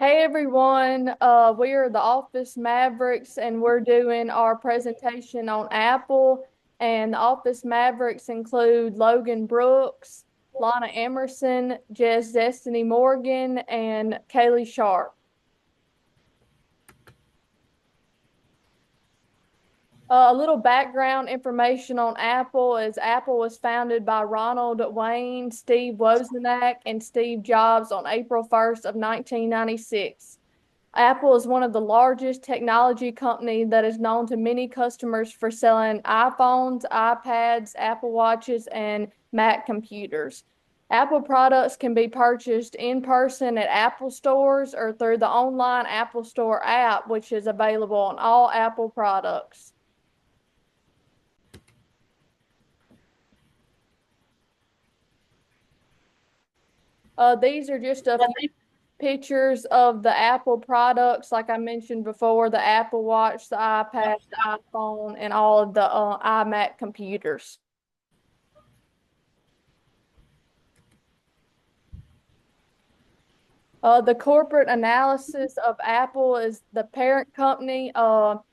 Hey everyone, we are the Office Mavericks and we're doing our presentation on Apple. And the Office Mavericks include Logan Brooks, Lana Emerson, Jess Destiny Morgan, and Kaylee Sharp. A little background information on Apple is Apple was founded by Ronald Wayne, Steve Wozniak, and Steve Jobs on April 1st of 1996. Apple is one of the largest technology companies that is known to many customers for selling iPhones, iPads, Apple Watches, and Mac computers. Apple products can be purchased in person at Apple stores or through the online Apple Store app, which is available on all Apple products. These are just a few pictures of the Apple products, like I mentioned before, the Apple Watch, the iPad, the iPhone, and all of the iMac computers. The corporate analysis of Apple is the parent company of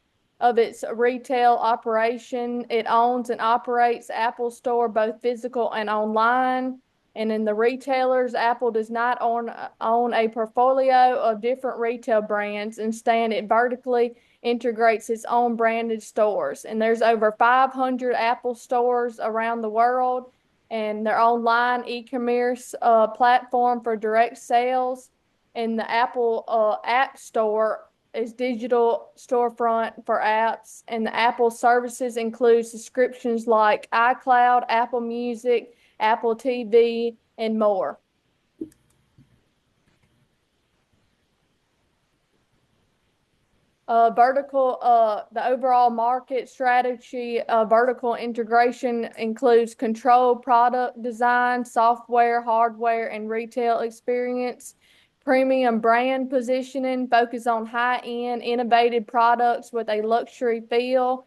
its retail operation. It owns and operates Apple Store, both physical and online. And in the retailers, Apple does not own a portfolio of different retail brands. Instead, it vertically integrates its own branded stores. And there's over 500 Apple stores around the world, and their online e-commerce platform for direct sales. And the Apple App Store is digital storefront for apps, and the Apple services include subscriptions like iCloud, Apple Music, Apple TV, and more. The overall market strategy, vertical integration includes control product design, software, hardware, and retail experience. Premium brand positioning, focus on high-end, innovative products with a luxury feel.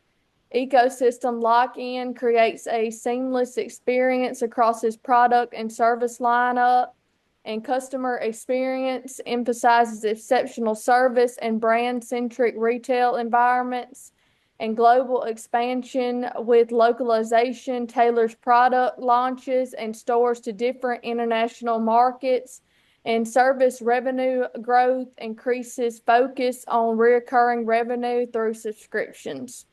Ecosystem lock-in creates a seamless experience across its product and service lineup. And customer experience emphasizes exceptional service and brand-centric retail environments. And global expansion with localization tailors product launches and stores to different international markets. And service revenue growth increases focus on recurring revenue through subscriptions.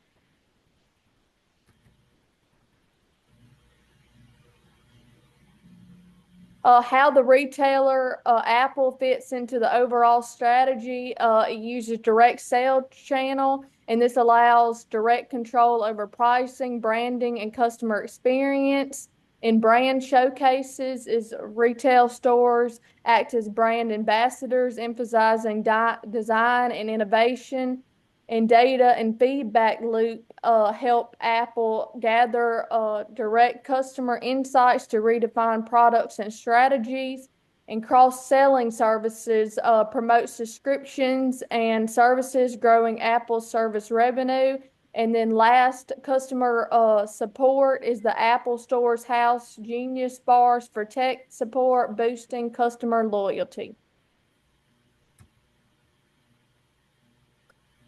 How the retailer Apple fits into the overall strategy. It uses direct sales channel, and this allows direct control over pricing, branding, and customer experience. In brand showcases, is retail stores act as brand ambassadors, emphasizing design and innovation. And data and feedback loop help Apple gather direct customer insights to redefine products and strategies. And cross-selling services promote subscriptions and services, growing Apple's service revenue. And then last, customer support is the Apple Store's House Genius Bars for tech support, boosting customer loyalty.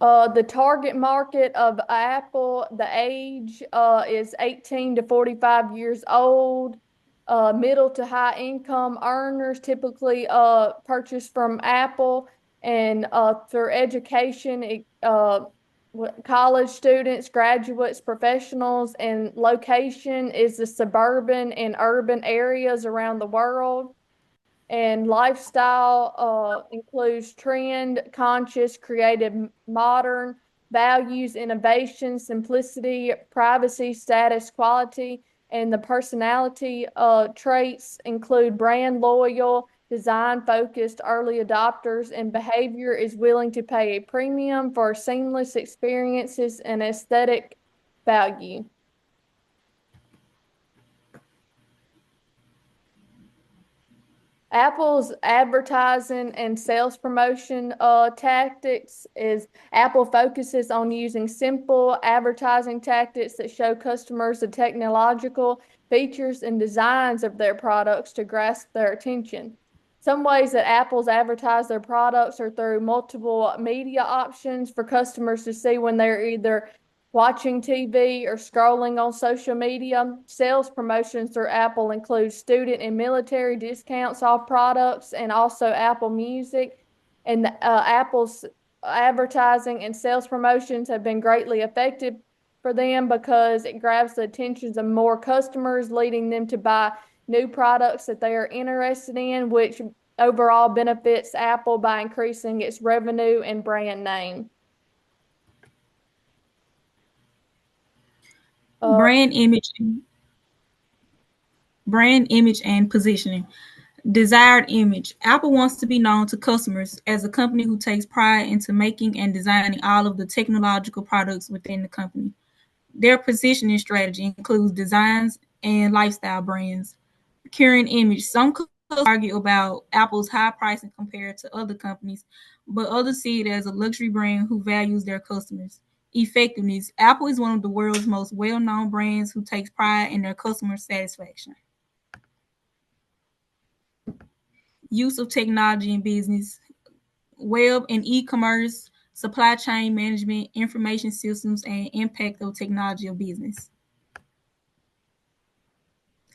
The target market of Apple, the age is 18 to 45 years old. Middle to high income earners typically purchase from Apple, and for education, college students, graduates, professionals, and location is the suburban and urban areas around the world. And lifestyle includes trend, conscious, creative, modern, values, innovation, simplicity, privacy, status, quality. And the personality traits include brand loyal, design focused, early adopters, and behavior is willing to pay a premium for seamless experiences and aesthetic value. Apple's advertising and sales promotion tactics is Apple focuses on using simple advertising tactics that show customers the technological features and designs of their products to grasp their attention. Some ways that Apple's advertise their products are through multiple media options for customers to see when they're either watching TV or scrolling on social media. Sales promotions through Apple include student and military discounts off products and also Apple Music. And Apple's advertising and sales promotions have been greatly effective for them because it grabs the attentions of more customers, leading them to buy new products that they are interested in, which overall benefits Apple by increasing its revenue and brand name. Uh, Brand image, brand image and positioning. Desired image. Apple wants to be known to customers as a company who takes pride into making and designing all of the technological products within the company. Their positioning strategy includes designs and lifestyle brands. Current image. Some argue about Apple's high pricing compared to other companies, but others see it as a luxury brand who values their customers. Effectiveness. Apple is one of the world's most well-known brands who takes pride in their customer satisfaction. Use of technology in business. Web and e-commerce, supply chain management, information systems, and impact of technology of business.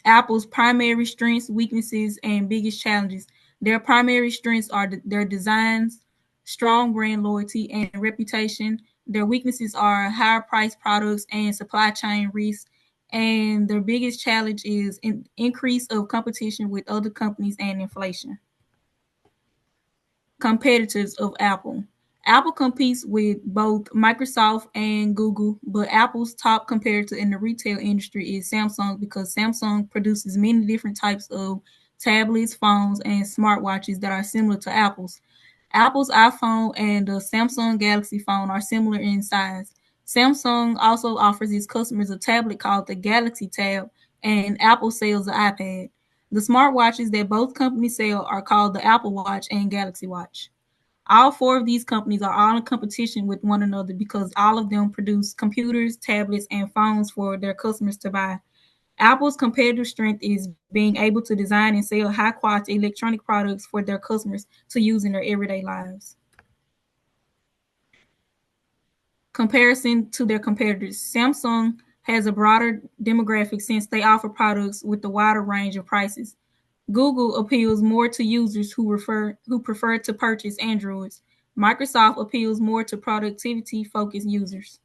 Apple's primary strengths, weaknesses, and biggest challenges. Their primary strengths are their designs, strong brand loyalty, and reputation. Their weaknesses are higher priced products and supply chain risks. And their biggest challenge is increase of competition with other companies and inflation. Competitors of Apple. Apple competes with both Microsoft and Google, but Apple's top competitor in the retail industry is Samsung because Samsung produces many different types of tablets, phones, and smartwatches that are similar to Apple's. Apple's iPhone and the Samsung Galaxy phone are similar in size. Samsung also offers its customers a tablet called the Galaxy Tab, and Apple sells the iPad. The smartwatches that both companies sell are called the Apple Watch and Galaxy Watch. All four of these companies are all in competition with one another because all of them produce computers, tablets, and phones for their customers to buy. Apple's competitive strength is being able to design and sell high quality electronic products for their customers to use in their everyday lives. Comparison to their competitors. Samsung has a broader demographic since they offer products with a wider range of prices. Google appeals more to users who prefer to purchase Androids. Microsoft appeals more to productivity focused users.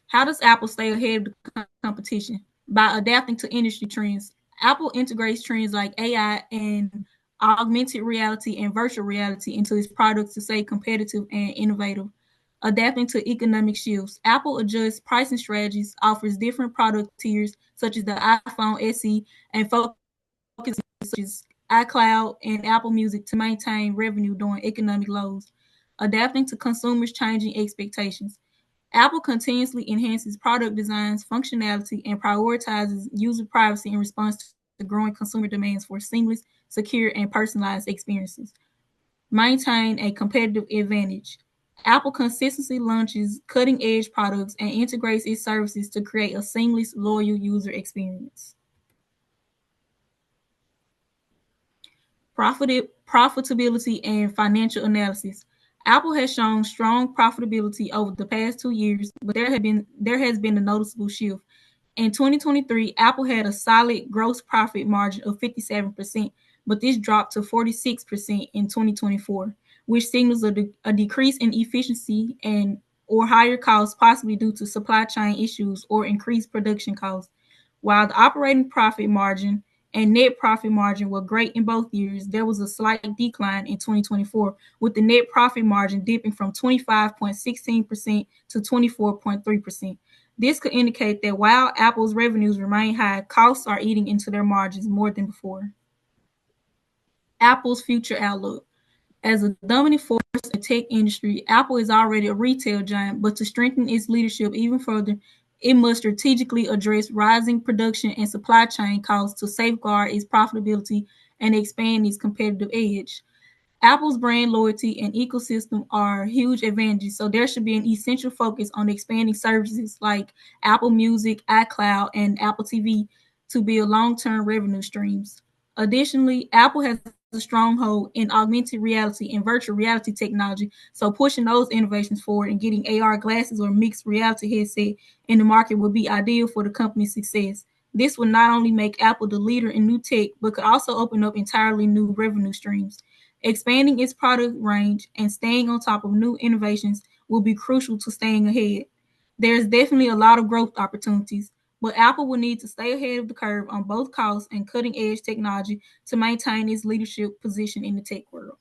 How does Apple stay ahead of the competition? By adapting to industry trends. Apple integrates trends like AI and augmented reality and virtual reality into its products to stay competitive and innovative. Adapting to economic shifts. Apple adjusts pricing strategies, offers different product tiers such as the iPhone SE, and focuses such as iCloud and Apple Music to maintain revenue during economic lows. Adapting to consumers' changing expectations. Apple continuously enhances product designs, functionality, and prioritizes user privacy in response to growing consumer demands for seamless, secure, and personalized experiences. Maintain a competitive advantage. Apple consistently launches cutting edge products and integrates its services to create a seamless, loyal user experience. Profitability and financial analysis. Apple has shown strong profitability over the past 2 years, but there has been a noticeable shift. In 2023, Apple had a solid gross profit margin of 57%, but this dropped to 46% in 2024, which signals a decrease in efficiency and or higher costs, possibly due to supply chain issues or increased production costs. While the operating profit margin and net profit margin were great in both years, there was a slight decline in 2024, with the net profit margin dipping from 25.16% to 24.3%. This could indicate that while Apple's revenues remain high, costs are eating into their margins more than before. Apple's future outlook. As a dominant force in the tech industry, Apple is already a retail giant, but to strengthen its leadership even further, it must strategically address rising production and supply chain costs to safeguard its profitability and expand its competitive edge. Apple's brand loyalty and ecosystem are huge advantages, so there should be an essential focus on expanding services like Apple Music, iCloud, and Apple TV. to build long-term revenue streams. Additionally, Apple has a stronghold in augmented reality and virtual reality technology, so pushing those innovations forward and getting AR glasses or mixed reality headset in the market would be ideal for the company's success. This would not only make Apple the leader in new tech, but could also open up entirely new revenue streams. Expanding its product range and staying on top of new innovations will be crucial to staying ahead. There's definitely a lot of growth opportunities, but Apple will need to stay ahead of the curve on both costs and cutting edge technology to maintain its leadership position in the tech world.